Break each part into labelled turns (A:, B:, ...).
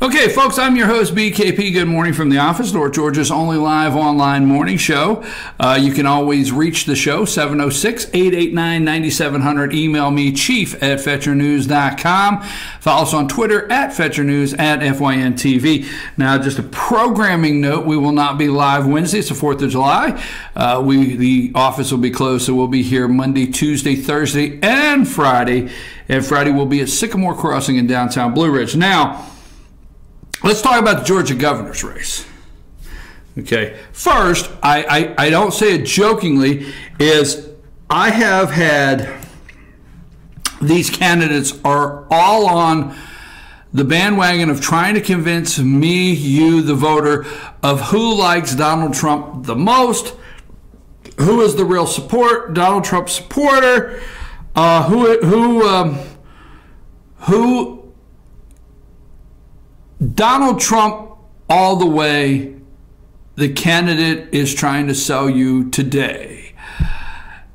A: Okay, folks, I'm your host, BKP. Good morning from the office, North Georgia's only live online morning show. You can always reach the show, 706-889-9700. Email me, chief@fetchernews.com. Follow us on Twitter, @FetcherNews, @FYNTV. Now, just a programming note, we will not be live Wednesday. It's the 4th of July. The office will be closed, so we'll be here Monday, Tuesday, Thursday, and Friday. And Friday we'll be at Sycamore Crossing in downtown Blue Ridge. Now, let's talk about the Georgia governor's race. Okay, first, I don't say it jokingly, is I have had these candidates are all on the bandwagon of trying to convince me, you, the voter, of who likes Donald Trump the most, who is the real Donald Trump supporter, who Donald Trump all the way, the candidate is trying to sell you today.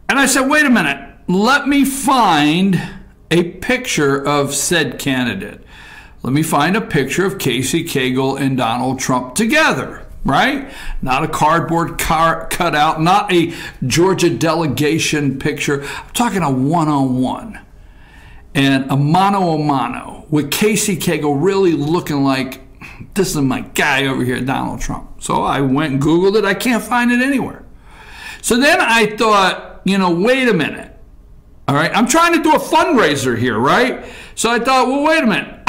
A: And I said, wait a minute, let me find a picture of said candidate. Let me find a picture of Casey Cagle and Donald Trump together, right? Not a cardboard cutout, not a Georgia delegation picture. I'm talking a one-on-one and a mano-a-mano with Casey Cagle really looking like, this is my guy over here, Donald Trump. So I went and Googled it. I can't find it anywhere. So then I thought, wait a minute. All right, I'm trying to do a fundraiser here, right? So I thought, well, wait a minute.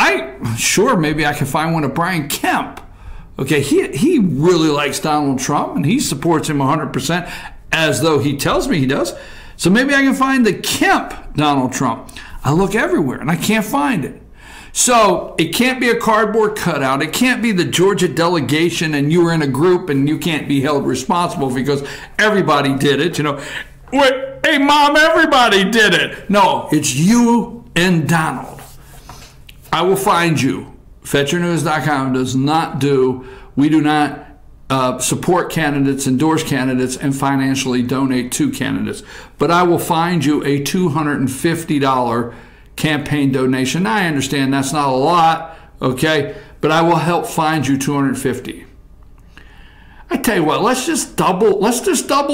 A: Sure, maybe I can find one of Brian Kemp. Okay, he really likes Donald Trump, and he supports him 100%, as though he tells me he does. So maybe I can find the Kemp Donald Trump. I look everywhere, and I can't find it. So it can't be a cardboard cutout. It can't be the Georgia delegation, and you were in a group, and you can't be held responsible because everybody did it. Wait, hey, Mom, everybody did it. No, it's you and Donald. I will find you. FetcherNews.com we do not support candidates, endorse candidates, and financially donate to candidates. But I will find you a $250 campaign donation. Now, I understand that's not a lot, okay? But I will help find you $250. I tell you what, let's just double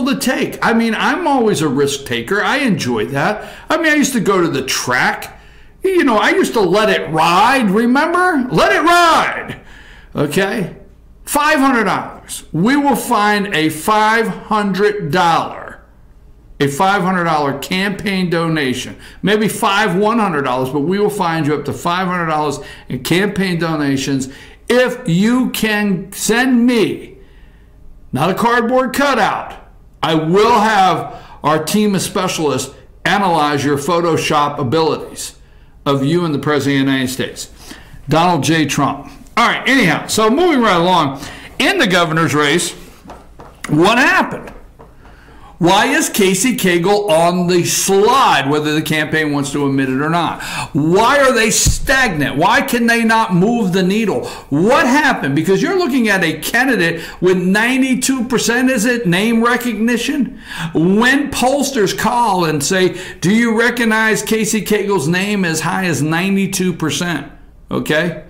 A: the take. I mean, I'm always a risk taker. I enjoy that. I mean, I used to go to the track. I used to let it ride, remember? Let it ride. Okay? $500. We will find a $500 campaign donation. Maybe $100, but we will find you up to $500 in campaign donations if you can send me, not a cardboard cutout. I will have our team of specialists analyze your Photoshop abilities of you and the President of the United States, Donald J. Trump. All right, anyhow, so moving right along, in the governor's race, what happened? Why is Casey Cagle on the slide, whether the campaign wants to admit it or not? Why are they stagnant? Why can they not move the needle? What happened? Because you're looking at a candidate with 92%, is it, name recognition? When pollsters call and say, do you recognize Casey Cagle's name, as high as 92%? Okay?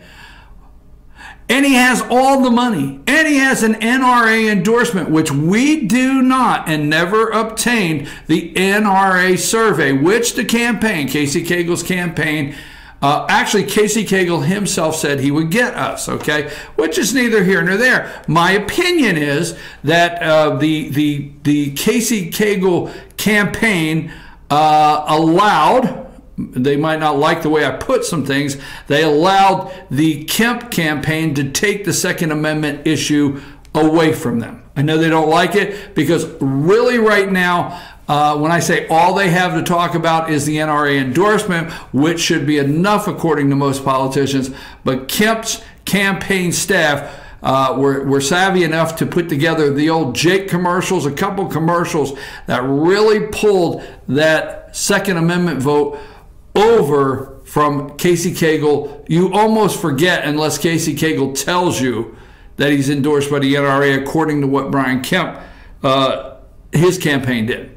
A: And he has all the money. And he has an NRA endorsement, which we do not and never obtained the NRA survey, which the campaign, Casey Cagle's campaign, actually Casey Cagle himself said he would get us, okay? Which is neither here nor there. My opinion is that the Casey Cagle campaign allowed, they might not like the way I put some things, they allowed the Kemp campaign to take the Second Amendment issue away from them. I know they don't like it because really right now, when I say all they have to talk about is the NRA endorsement, which should be enough according to most politicians, but Kemp's campaign staff were savvy enough to put together the old Jake commercials, a couple commercials that really pulled that Second Amendment vote over from Casey Cagle. You almost forget, unless Casey Cagle tells you that he's endorsed by the NRA, according to what Brian Kemp, his campaign did.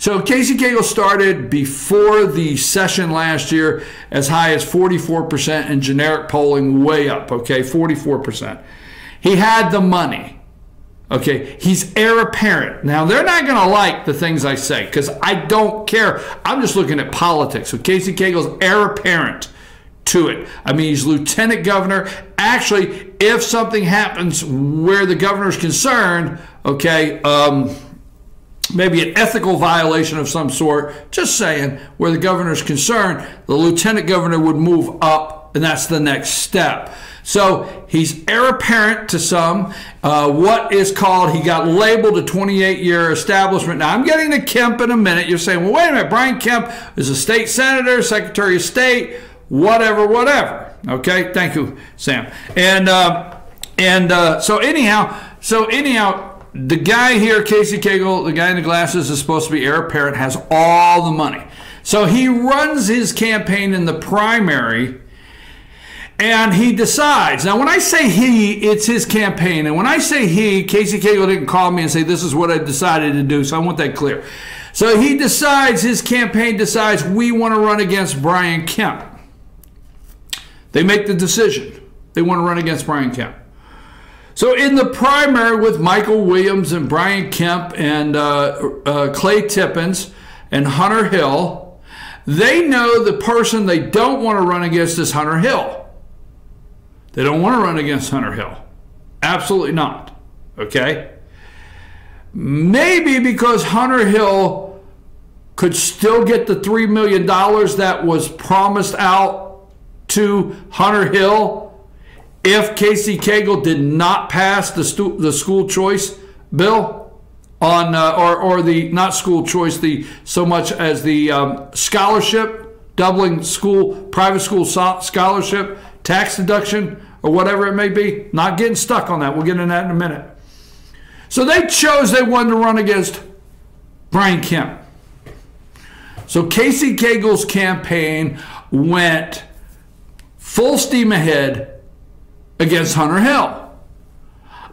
A: So Casey Cagle started before the session last year as high as 44% in generic polling, way up, okay, 44%. He had the money, okay. He's heir apparent. Now, they're not going to like the things I say because I don't care. I'm just looking at politics. So Casey Cagle's heir apparent to it. I mean, he's lieutenant governor. Actually, if something happens where the governor's concerned, okay, maybe an ethical violation of some sort, just saying, where the governor's concerned, the lieutenant governor would move up, and that's the next step. So he's heir apparent to some, what is called, he got labeled a 28-year establishment. Now, I'm getting to Kemp in a minute. You're saying, well, wait a minute, Brian Kemp is a state senator, secretary of state, whatever, whatever. Okay, thank you, Sam. So anyhow, the guy here, Casey Cagle, the guy in the glasses, is supposed to be heir apparent, has all the money. So he runs his campaign in the primary, and he decides. Now, when I say he, it's his campaign. And when I say he, Casey Cagle didn't call me and say, this is what I decided to do, so I want that clear. So he decides, his campaign decides, we want to run against Brian Kemp. They make the decision. They want to run against Brian Kemp. So in the primary with Michael Williams and Brian Kemp and Clay Tippins and Hunter Hill, they know the person they don't want to run against is Hunter Hill. They don't want to run against Hunter Hill. Absolutely not. Okay? Maybe because Hunter Hill could still get the $3 million that was promised out to Hunter Hill if Casey Cagle did not pass the school choice bill on, or the, not school choice, the so much as the scholarship, doubling private school scholarship, tax deduction, or whatever it may be. Not getting stuck on that. We'll get into that in a minute. So they wanted to run against Brian Kemp. So Casey Cagle's campaign went full steam ahead against Hunter Hill.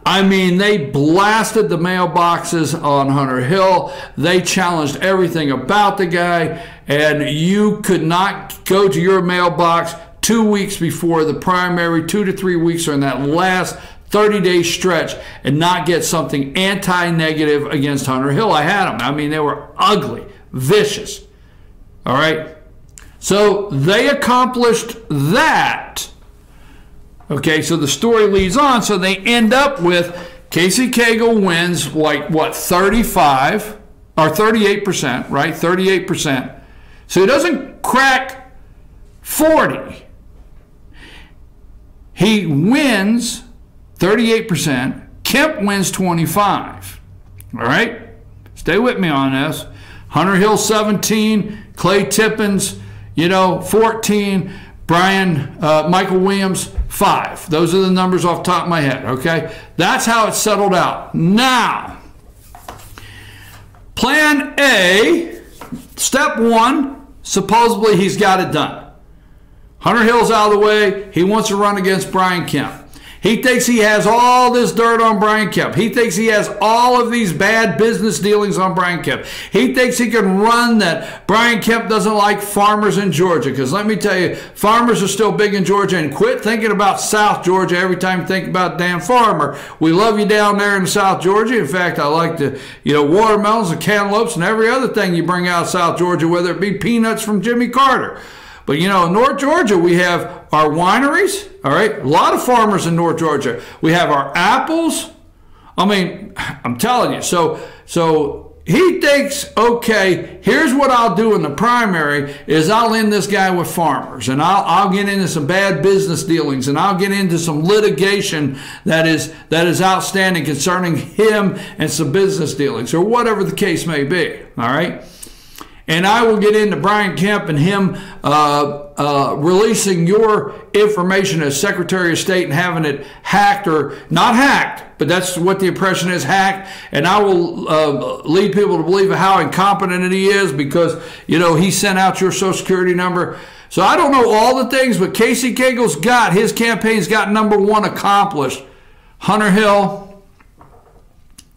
A: I mean, they blasted the mailboxes on Hunter Hill. They challenged everything about the guy, and you could not go to your mailbox 2 weeks before the primary, 2 to 3 weeks, or in that last 30-day stretch, and not get something anti-negative against Hunter Hill. I had them. I mean, they were ugly, vicious. All right? So they accomplished that. Okay, so the story leads on. So they end up with Casey Cagle wins like, what, 35 or 38%, right? 38%. So he doesn't crack 40. He wins 38%. Kemp wins 25. All right? Stay with me on this. Hunter Hill 17, Clay Tippins, 14, Michael Williams 5. Those are the numbers off the top of my head, okay? That's how it settled out. Now, plan A, step 1, supposedly he's got it done. Hunter Hill's out of the way. He wants to run against Brian Kemp. He thinks he has all this dirt on Brian Kemp. He thinks he has all of these bad business dealings on Brian Kemp. He thinks he can run that Brian Kemp doesn't like farmers in Georgia. Because let me tell you, farmers are still big in Georgia. And quit thinking about South Georgia every time you think about Dan Farmer. We love you down there in South Georgia. In fact, I like the watermelons and cantaloupes and every other thing you bring out of South Georgia, whether it be peanuts from Jimmy Carter. But, in North Georgia, we have our wineries, all right? A lot of farmers in North Georgia. We have our apples. I mean, I'm telling you. So he thinks, okay, here's what I'll do in the primary is I'll end this guy with farmers, and I'll get into some bad business dealings, and I'll get into some litigation that is outstanding concerning him and some business dealings, or whatever the case may be, all right? And I will get into Brian Kemp and him releasing your information as Secretary of State and having it hacked, or not hacked, but that's what the impression is, hacked. And I will lead people to believe how incompetent he is because, he sent out your Social Security number. So I don't know all the things, but Casey Cagle's got, his campaign's got number 1 accomplished. Hunter Hill,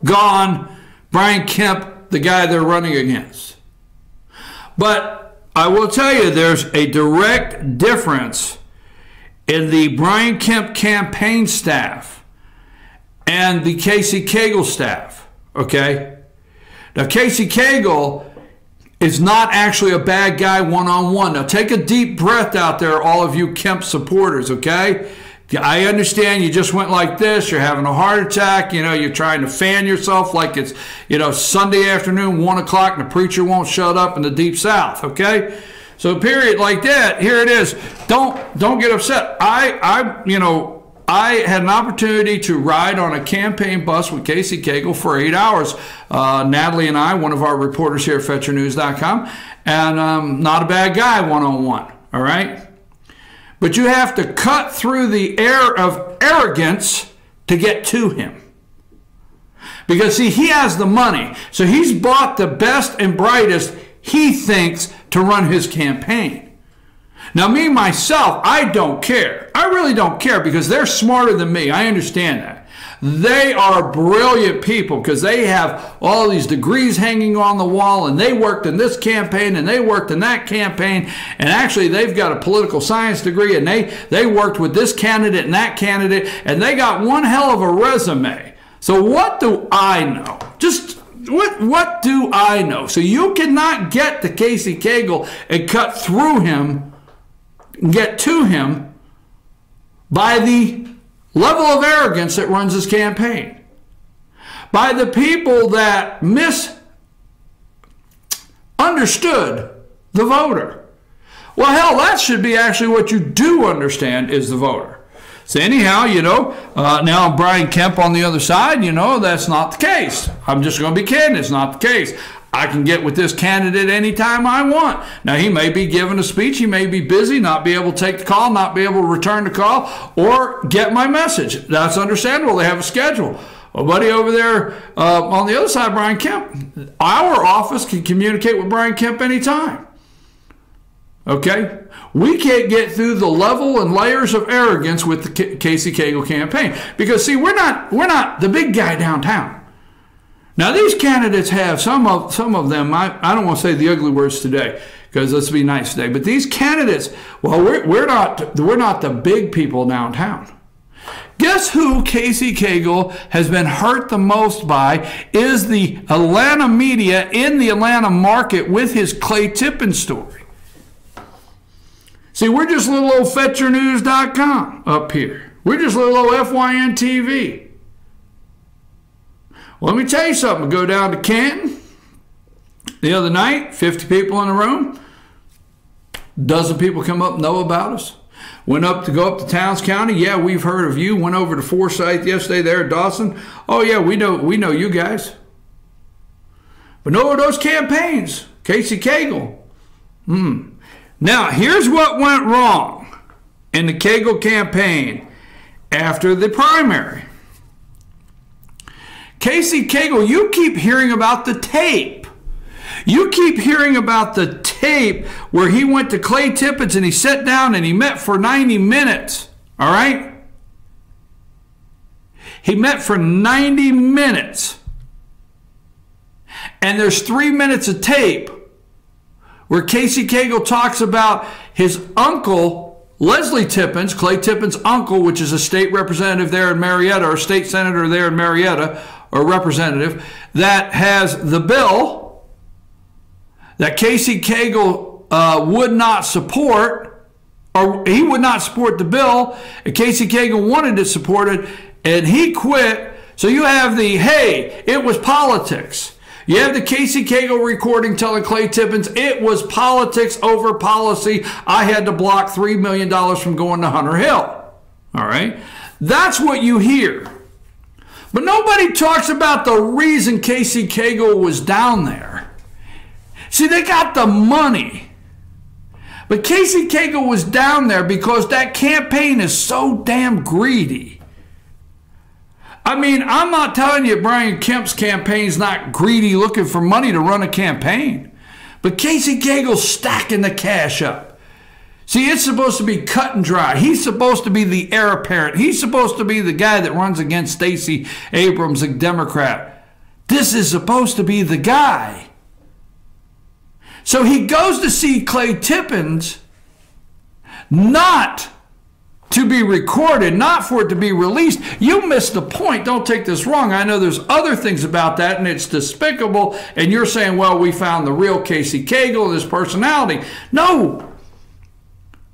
A: gone. Brian Kemp, the guy they're running against. But I will tell you, there's a direct difference in the Brian Kemp campaign staff and the Casey Cagle staff, okay? Now, Casey Cagle is not actually a bad guy one-on-one. Now, take a deep breath out there, all of you Kemp supporters, okay? I understand you just went like this. You're having a heart attack. You know, you're trying to fan yourself like it's, you know, Sunday afternoon, 1 o'clock, and the preacher won't shut up in the Deep South, okay? So, period, like that, here it is. Don't get upset. I had an opportunity to ride on a campaign bus with Casey Cagle for 8 hours. Natalie and I, one of our reporters here at FetcherNews.com, and not a bad guy one-on-one, all right? But you have to cut through the air of arrogance to get to him. Because, see, he has the money. So he's bought the best and brightest, he thinks, to run his campaign. Now, me, myself, I don't care. I really don't care because they're smarter than me. I understand that. They are brilliant people because they have all these degrees hanging on the wall, and they worked in this campaign and they worked in that campaign, and actually they've got a political science degree, and they worked with this candidate and that candidate, and they got one hell of a resume. So what do I know? Just what do I know? So you cannot get to Casey Cagle and cut through him and get to him by the level of arrogance that runs his campaign, by the people that misunderstood the voter. Well, hell, that should be actually what you do understand is the voter. So anyhow, you know, now Brian Kemp on the other side, you know, that's not the case. I'm just going to be kidding. It's not the case. I can get with this candidate anytime I want. Now, he may be giving a speech. He may be busy, not be able to take the call, not be able to return the call, or get my message. That's understandable. They have a schedule. A buddy over there on the other side, Brian Kemp, our office can communicate with Brian Kemp anytime. Okay? We can't get through the level and layers of arrogance with the Casey Cagle campaign. Because, see, we're not the big guy downtown. Now, these candidates have, some of them, I don't want to say the ugly words today, because let's be nice today, but these candidates, well, we're not the big people downtown. Guess who Casey Cagle has been hurt the most by is the Atlanta media in the Atlanta market with his Clay Tippin story. See, we're just little old FetcherNews.com up here. We're just little old FYN TV. Well, let me tell you something. I go down to Canton the other night, 50 people in the room. A dozen people come up, know about us. Went up to go up to Towns County. Yeah, we've heard of you. Went over to Forsyth yesterday there at Dawson. Oh, yeah, we know you guys. But no, those campaigns, Casey Cagle. Now, here's what went wrong in the Cagle campaign after the primary. Casey Cagle, you keep hearing about the tape. You keep hearing about the tape where he went to Clay Tippins and he sat down and he met for 90 minutes. All right? He met for 90 minutes. And there's 3 minutes of tape where Casey Cagle talks about his uncle, Leslie Tippins, Clay Tippins' uncle, which is a state representative there in Marietta, or state senator there in Marietta, or representative, that has the bill that Casey Cagle would not support, or he would not support the bill, and Casey Cagle wanted to support it, and he quit. So you have the, hey, it was politics. You have the Casey Cagle recording telling Clay Tippins it was politics over policy. I had to block $3 million from going to Hunter Hill. All right? That's what you hear. But nobody talks about the reason Casey Cagle was down there. See, they got the money. But Casey Cagle was down there because that campaign is so damn greedy. I mean, I'm not telling you Brian Kemp's campaign's not greedy looking for money to run a campaign. But Casey Cagle's stacking the cash up. See, it's supposed to be cut and dry. He's supposed to be the heir apparent. He's supposed to be the guy that runs against Stacey Abrams, a Democrat. This is supposed to be the guy. So he goes to see Clay Tippins, not to be recorded, not for it to be released. You missed the point. Don't take this wrong. I know there's other things about that, and it's despicable, and you're saying, well, we found the real Casey Cagle and his personality. No.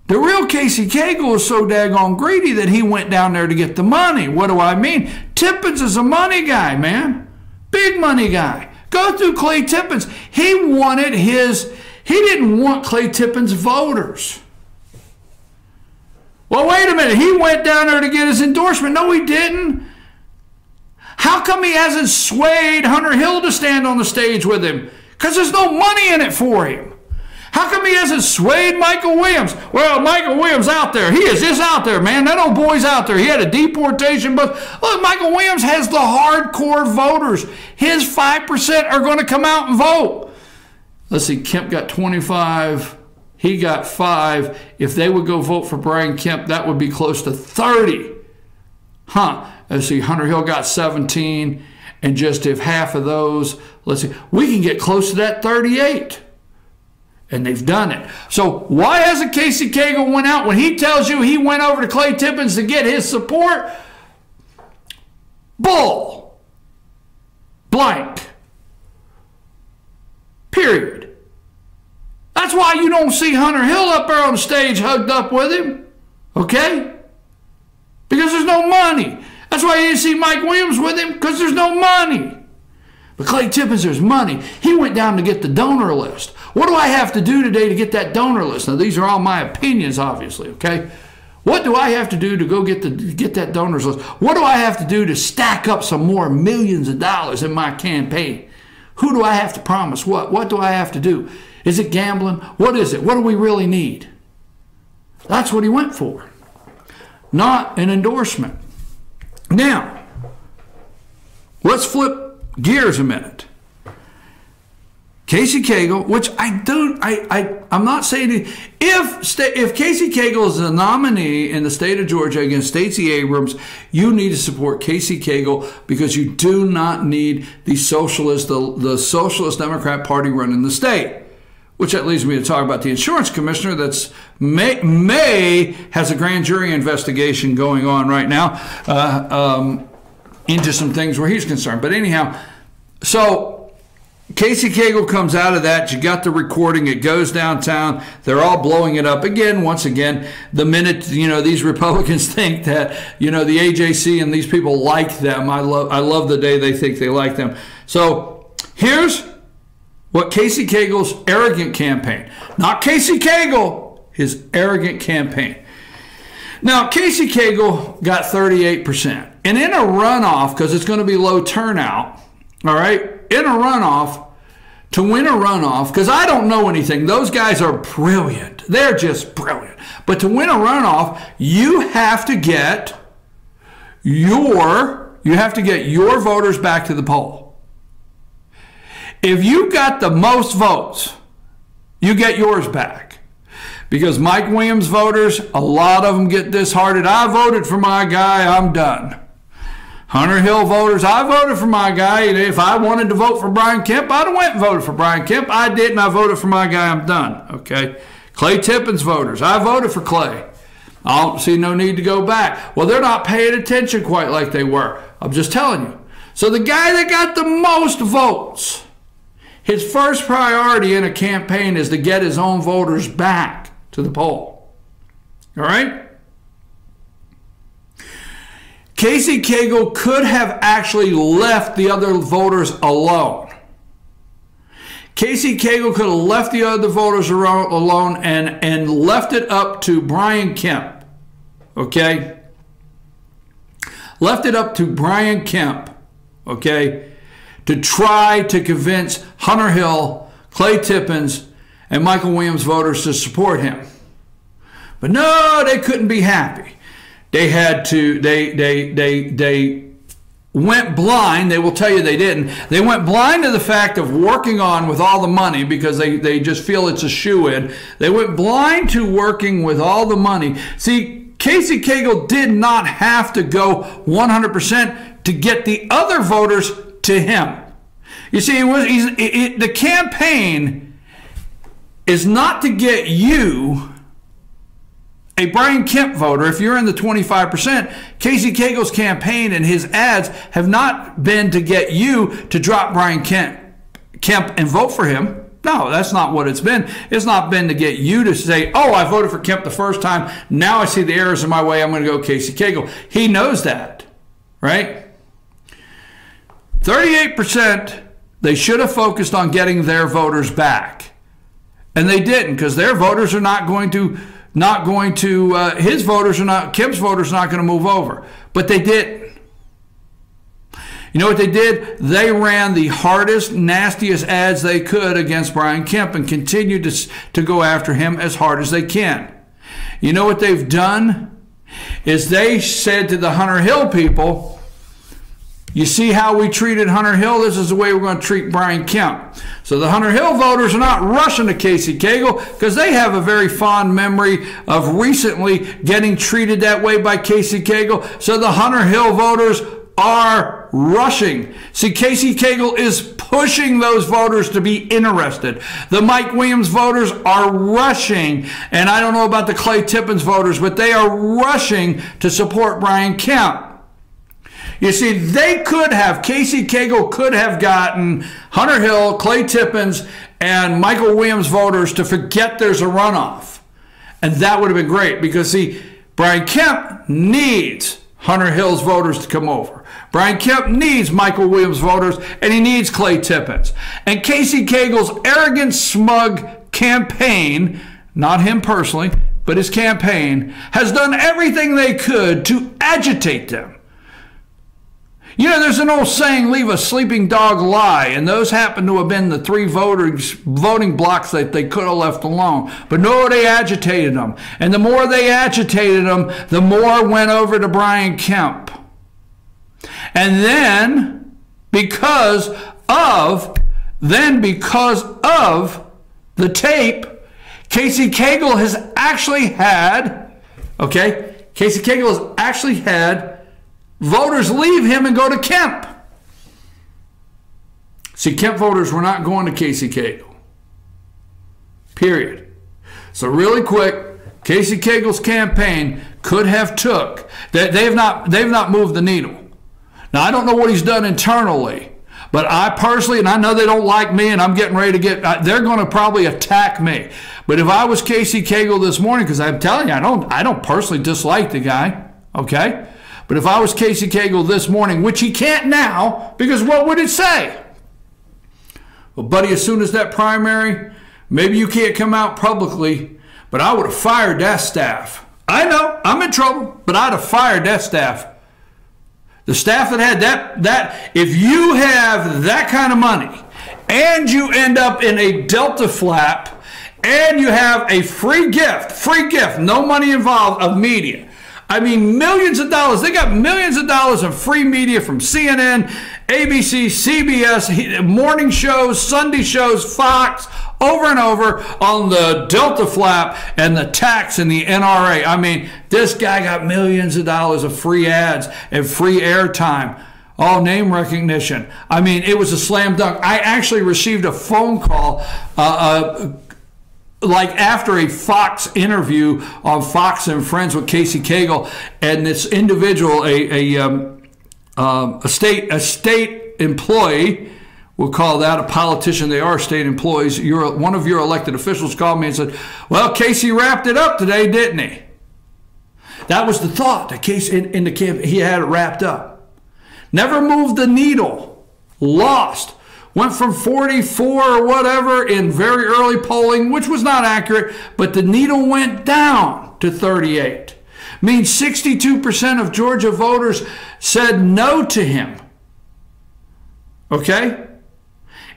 A: The real Casey Cagle is so daggone greedy that he went down there to get the money. What do I mean? Tippins is a money guy, man. Big money guy. Go through Clay Tippins. He didn't want Clay Tippins voters. Well, wait a minute. He went down there to get his endorsement. No, he didn't. How come he hasn't swayed Hunter Hill to stand on the stage with him? Because there's no money in it for him. How come he hasn't swayed Michael Williams? Well, Michael Williams out there. He is just out there, man. That old boy's out there. He had a deportation bus. Look, Michael Williams has the hardcore voters. His 5% are going to come out and vote. Let's see, Kemp got 25. He got 5. If they would go vote for Brian Kemp, that would be close to 30. Let's see, Hunter Hill got 17. And just if half of those, let's see, we can get close to that 38. And they've done it. So why hasn't Casey Cagle went out when he tells you he went over to Clay Tippins to get his support? Bull. Blank. Period. That's why you don't see Hunter Hill up there on the stage hugged up with him. Okay? Because there's no money. That's why you didn't see Mike Williams with him, because there's no money. But Clay Tippins, there's money. He went down to get the donor list. What do I have to do today to get that donor list? Now, these are all my opinions, obviously, okay? What do I have to do to go get that donors list? What do I have to do to stack up some more millions of dollars in my campaign? Who do I have to promise what? What do I have to do? Is it gambling? What is it? What do we really need? That's what he went for, not an endorsement. Now, let's flip gears a minute. Casey Cagle, which I'm not saying if Casey Cagle is a nominee in the state of Georgia against Stacey Abrams, you need to support Casey Cagle because you do not need the Socialist Democrat Party running the state. Which that leads me to talk about the insurance commissioner that's may has a grand jury investigation going on right now into some things where he's concerned. But anyhow, so Casey Cagle comes out of that. You got the recording. It goes downtown. They're all blowing it up again. Once again, the minute these Republicans think that the AJC and these people like them, I love the day they think they like them. So here's what Casey Cagle's arrogant campaign, not Casey Cagle, his arrogant campaign. Now, Casey Cagle got 38%. And in a runoff, because it's going to be low turnout, all right, in a runoff, to win a runoff, because I don't know anything. Those guys are brilliant. They're just brilliant. But to win a runoff, you have to get your voters back to the poll. If you got the most votes, you get yours back. Because Mike Williams voters, a lot of them get disheartened. I voted for my guy, I'm done. Hunter Hill voters, I voted for my guy. And if I wanted to vote for Brian Kemp, I'd have went and voted for Brian Kemp. I didn't. I voted for my guy, I'm done. Okay. Clay Tippins voters, I voted for Clay. I don't see no need to go back. Well, they're not paying attention quite like they were. I'm just telling you. So the guy that got the most votes, his first priority in a campaign is to get his own voters back to the poll. All right? Casey Cagle could have actually left the other voters alone. Casey Cagle could have left the other voters alone and left it up to Brian Kemp. Okay? Left it up to Brian Kemp. Okay? To try to convince Hunter Hill, Clay Tippins, and Michael Williams voters to support him. But no, they couldn't be happy. They had to, they went blind. They will tell you they didn't. They went blind to the fact of working on with all the money because they just feel it's a shoe-in. They went blind to working with all the money. See, Casey Cagle did not have to go 100% to get the other voters to him. You see, the campaign is not to get you a Brian Kemp voter. If you're in the 25%, Casey Cagle's campaign and his ads have not been to get you to drop Brian Kemp and vote for him. No, that's not what it's been. It's not been to get you to say, oh, I voted for Kemp the first time. Now I see the errors in my way. I'm going to go Casey Cagle. He knows that, right? 38%, they should have focused on getting their voters back. And they didn't, because their voters are not going to, his voters are not, Kemp's voters are not going to move over. But they didn't. You know what they did? They ran the hardest, nastiest ads they could against Brian Kemp and continued to go after him as hard as they can. You know what they've done? Is they said to the Hunter Hill people, you see how we treated Hunter Hill? This is the way we're going to treat Brian Kemp. So the Hunter Hill voters are not rushing to Casey Cagle because they have a very fond memory of recently getting treated that way by Casey Cagle. So the Hunter Hill voters are rushing. See, Casey Cagle is pushing those voters to be interested. The Mike Williams voters are rushing, and I don't know about the Clay Tippins voters, but they are rushing to support Brian Kemp. You see, Casey Cagle could have gotten Hunter Hill, Clay Tippins, and Michael Williams voters to forget there's a runoff. And that would have been great because, see, Brian Kemp needs Hunter Hill's voters to come over. Brian Kemp needs Michael Williams voters, and he needs Clay Tippins. And Casey Cagle's arrogant, smug campaign, not him personally, but his campaign, has done everything they could to agitate them. You know, there's an old saying, leave a sleeping dog lie, and those happen to have been the three voting blocks that they could have left alone. But no, they agitated them. And the more they agitated them, the more went over to Brian Kemp. And then, because of the tape, Casey Cagle has actually had, voters leave him and go to Kemp. See, Kemp voters were not going to Casey Cagle. Period. So really quick, Casey Cagle's campaign could have took that they've not moved the needle. Now I don't know what he's done internally, but I personally, and I know they don't like me, and I'm getting ready to they're going to probably attack me. But if I was Casey Cagle this morning, because I'm telling you, I don't personally dislike the guy, okay? But if I was Casey Cagle this morning, which he can't now, because what would it say? Well, buddy, as soon as that primary, maybe you can't come out publicly, but I would have fired that staff. I know, I'm in trouble, but I'd have fired that staff. The staff that had that, if you have that kind of money, and you end up in a Delta flap, and you have a free gift, no money involved, of media. I mean, millions of dollars. They got millions of dollars of free media from CNN, ABC, CBS, morning shows, Sunday shows, Fox, over and over on the Delta flap and the tax and the NRA. I mean, this guy got millions of dollars of free ads and free airtime. All name recognition. I mean, it was a slam dunk. I actually received a phone call like after a Fox interview on Fox and Friends with Casey Cagle, and this individual, a state employee, we'll call that a politician, they are state employees, one of your elected officials called me and said, well, Casey wrapped it up today, didn't he? That was the thought, that Casey, in the camp, he had it wrapped up. Never moved the needle, lost. Went from 44 or whatever in very early polling, which was not accurate, but the needle went down to 38. Means 62% of Georgia voters said no to him. Okay?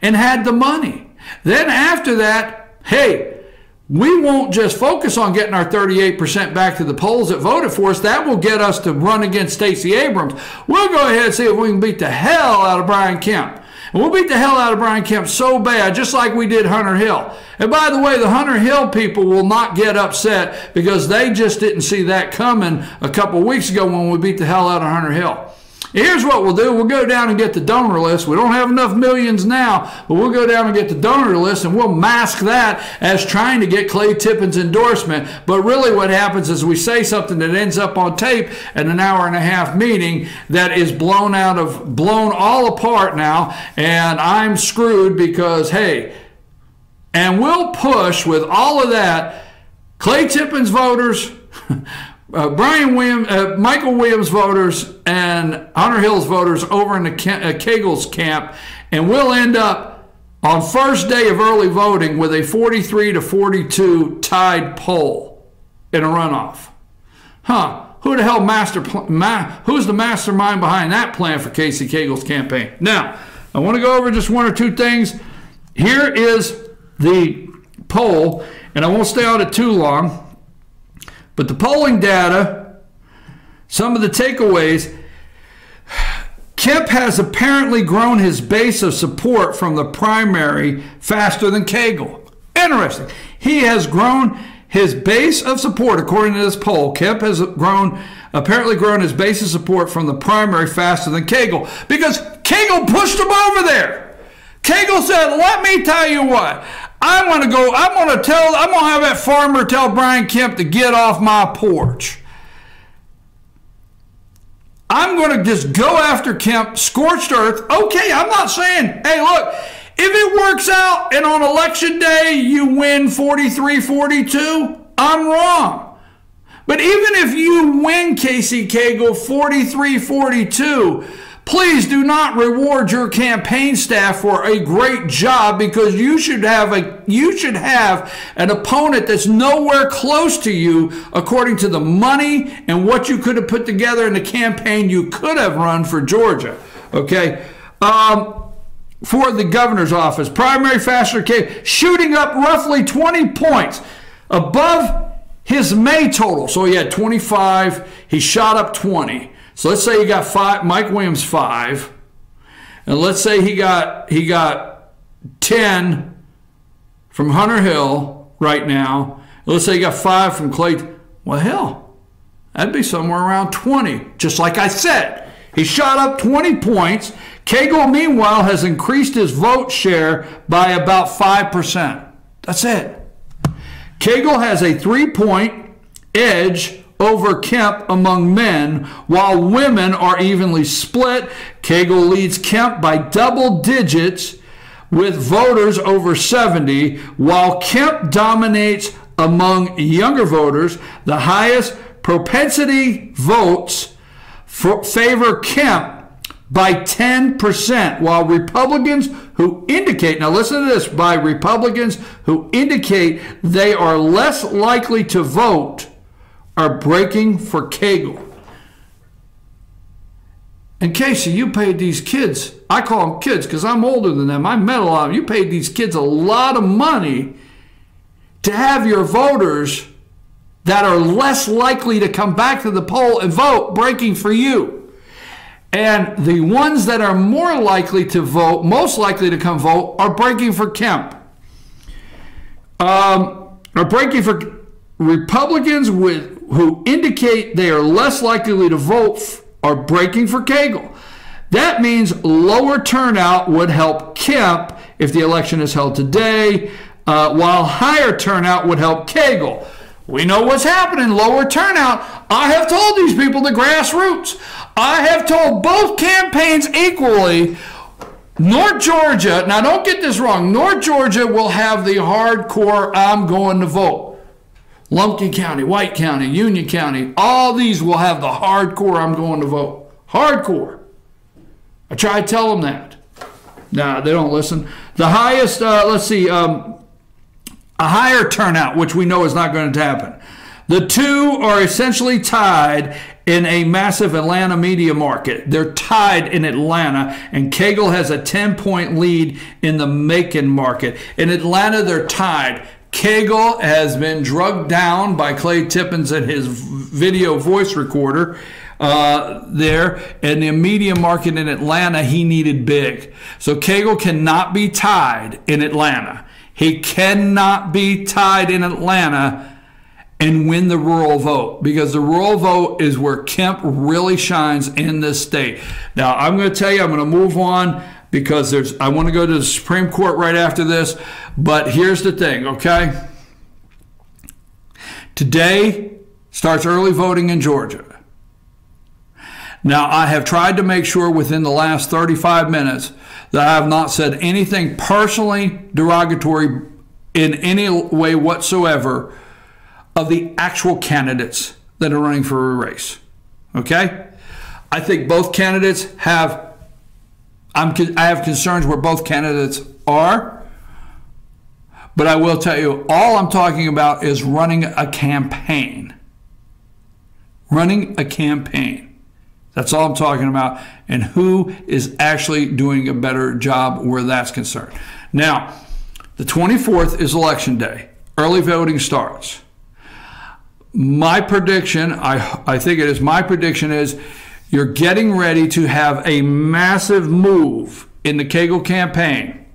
A: And had the money. Then after that, hey, we won't just focus on getting our 38% back to the polls that voted for us. That will get us to run against Stacey Abrams. We'll go ahead and see if we can beat the hell out of Brian Kemp. And we'll beat the hell out of Brian Kemp so bad, just like we did Hunter Hill. And by the way, the Hunter Hill people will not get upset because they just didn't see that coming a couple weeks ago when we beat the hell out of Hunter Hill. Here's what we'll do. We'll go down and get the donor list. We don't have enough millions now, but we'll go down and get the donor list, and we'll mask that as trying to get Clay Tippin's endorsement. But really what happens is we say something that ends up on tape at an hour-and-a-half meeting that is blown all apart now, and I'm screwed because, hey, and we'll push with all of that Clay Tippin's voters, Michael Williams voters, and Hunter Hill's voters over in the Cagle's camp, and we'll end up on first day of early voting with a 43-42 tied poll in a runoff. Who the hell who's the mastermind behind that plan for Casey Cagle's campaign? Now, I want to go over just one or two things. Here is the poll, and I won't stay on it too long. But the polling data, some of the takeaways, Kemp has apparently grown his base of support from the primary faster than Cagle. Interesting. He has grown his base of support, according to this poll. Kemp has apparently grown his base of support from the primary faster than Cagle, because Cagle pushed him over there. Cagle said, let me tell you what. I'm going to have that farmer tell Brian Kemp to get off my porch. I'm going to just go after Kemp, scorched earth. Okay, I'm not saying, hey, look, if it works out and on election day you win 43-42, I'm wrong. But even if you win, Casey Cagle, 43-42, please do not reward your campaign staff for a great job, because you should have an opponent that's nowhere close to you according to the money and what you could have put together in the campaign you could have run for Georgia. Okay. For the governor's office, primary faster Cagle, shooting up roughly 20 points above his May total. So he had 25, he shot up 20. So let's say he got 5, Mike Williams 5, and let's say he got 10 from Hunter Hill right now. Let's say he got 5 from Clay. Well, hell, that'd be somewhere around 20. Just like I said, he shot up 20 points. Cagle, meanwhile, has increased his vote share by about 5%. That's it. Cagle has a 3-point edge over Kemp among men, while women are evenly split. Cagle leads Kemp by double digits with voters over 70, while Kemp dominates among younger voters. The highest propensity votes favor Kemp by 10%, while Republicans who indicate, now listen to this, by Republicans who indicate they are less likely to vote are breaking for Cagle. And Casey, you paid these kids, I call them kids because I'm older than them, I met a lot of them, you paid these kids a lot of money to have your voters that are less likely to come back to the poll and vote breaking for you. And the ones that are more likely to vote, most likely to come vote, are breaking for Kemp. Are breaking for Republicans who indicate they are less likely to vote are breaking for Cagle. That means lower turnout would help Kemp if the election is held today, while higher turnout would help Cagle. We know what's happening, lower turnout. I have told these people, the grassroots. I have told both campaigns equally, North Georgia, now don't get this wrong, North Georgia will have the hardcore, I'm going to vote. Lumpkin County, White County, Union County, all these will have the hardcore, I'm going to vote. Hardcore. I try to tell them that. No, they don't listen. The highest, let's see, a higher turnout, which we know is not going to happen. The two are essentially tied in a massive Atlanta media market. They're tied in Atlanta, and Cagle has a 10-point lead in the Macon market. In Atlanta, they're tied. Cagle has been drugged down by Clay Tippins and his video voice recorder there. And the media market in Atlanta, he needed big. So Cagle cannot be tied in Atlanta. He cannot be tied in Atlanta and win the rural vote, because the rural vote is where Kemp really shines in this state. Now, I'm going to tell you, I'm going to move on because I want to go to the Supreme Court right after this, but here's the thing, okay? Today starts early voting in Georgia. Now, I have tried to make sure within the last 35 minutes that I have not said anything personally derogatory in any way whatsoever of the actual candidates that are running for a race. Okay? I think both candidates have, I have concerns where both candidates are, but I will tell you, all I'm talking about is running a campaign. Running a campaign. That's all I'm talking about, and who is actually doing a better job where that's concerned. Now, the 24th is Election Day. Early voting starts. My prediction, I think it is my prediction, is you're getting ready to have a massive move in the Cagle campaign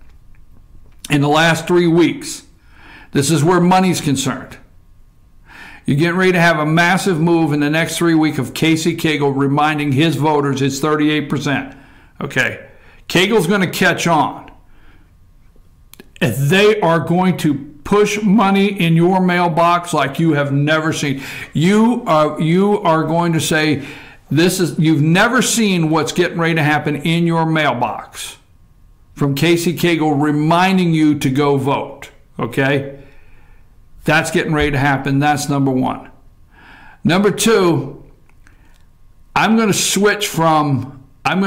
A: in the last 3 weeks. This is where money's concerned. You're getting ready to have a massive move in the next 3 weeks of Casey Cagle reminding his voters it's 38%. Okay, Cagle's going to catch on. They are going to push money in your mailbox like you have never seen. You are going to say, you've never seen what's getting ready to happen in your mailbox from Casey Cagle reminding you to go vote. Okay? That's getting ready to happen. That's number one. Number two, I'm going to switch from,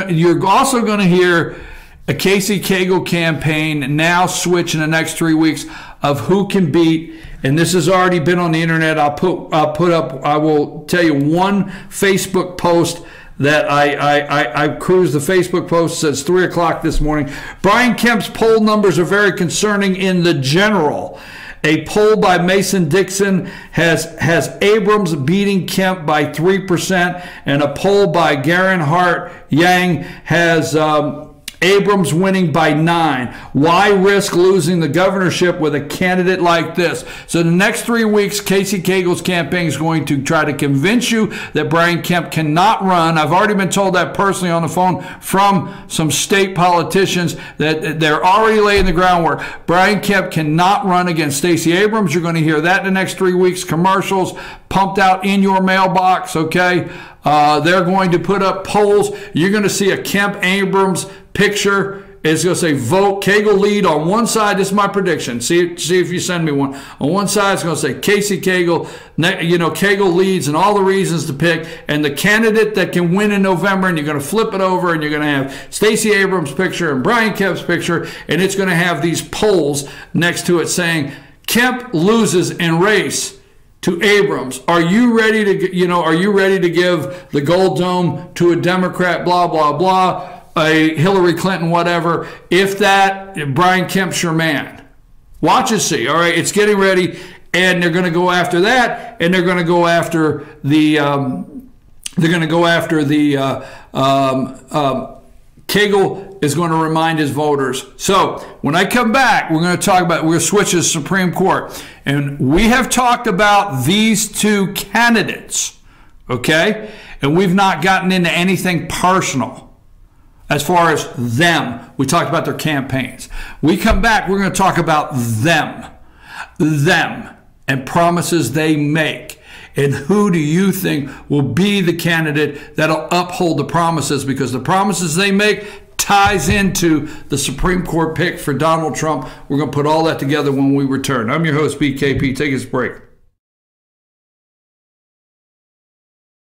A: you're also going to hear a Casey Cagle campaign now switch in the next 3 weeks of who can beat, and this has already been on the internet. I will tell you one Facebook post that I cruised the Facebook post, says 3 o'clock this morning. Brian Kemp's poll numbers are very concerning in the general. A poll by Mason-Dixon has Abrams beating Kemp by 3%, and a poll by Garenhart-Yang has Abrams winning by 9. Why risk losing the governorship with a candidate like this? So the next 3 weeks, Casey Cagle's campaign is going to try to convince you that Brian Kemp cannot run. I've already been told that personally on the phone from some state politicians that they're already laying the groundwork. Brian Kemp cannot run against Stacey Abrams. You're going to hear that in the next 3 weeks. Commercials pumped out in your mailbox, okay? They're going to put up polls. You're going to see a Kemp-Abrams picture. It's going to say vote Cagle lead on one side. This is my prediction. See if you send me one. On one side, it's going to say Casey Cagle, Cagle leads and all the reasons to pick, and the candidate that can win in November, and you're going to flip it over, and you're going to have Stacey Abrams' picture and Brian Kemp's picture, and it's going to have these polls next to it saying Kemp loses in race to Abrams. Are you ready to, are you ready to give the Gold Dome to a Democrat, blah, blah, blah, a Hillary Clinton, whatever, if that, Brian Kemp's your man? Watch and see, all right? It's getting ready, and they're going to go after that, and they're going to go after the, Cagle is going to remind his voters. So when I come back, we're going to switch to the Supreme Court. And we have talked about these two candidates, okay? And we've not gotten into anything personal as far as them. We talked about their campaigns. We come back, we're going to talk about them, and promises they make. And who do you think will be the candidate that'll uphold the promises? Because the promises they make ties into the Supreme Court pick for Donald Trump. We're going to put all that together when we return. I'm your host, BKP. Take us a break.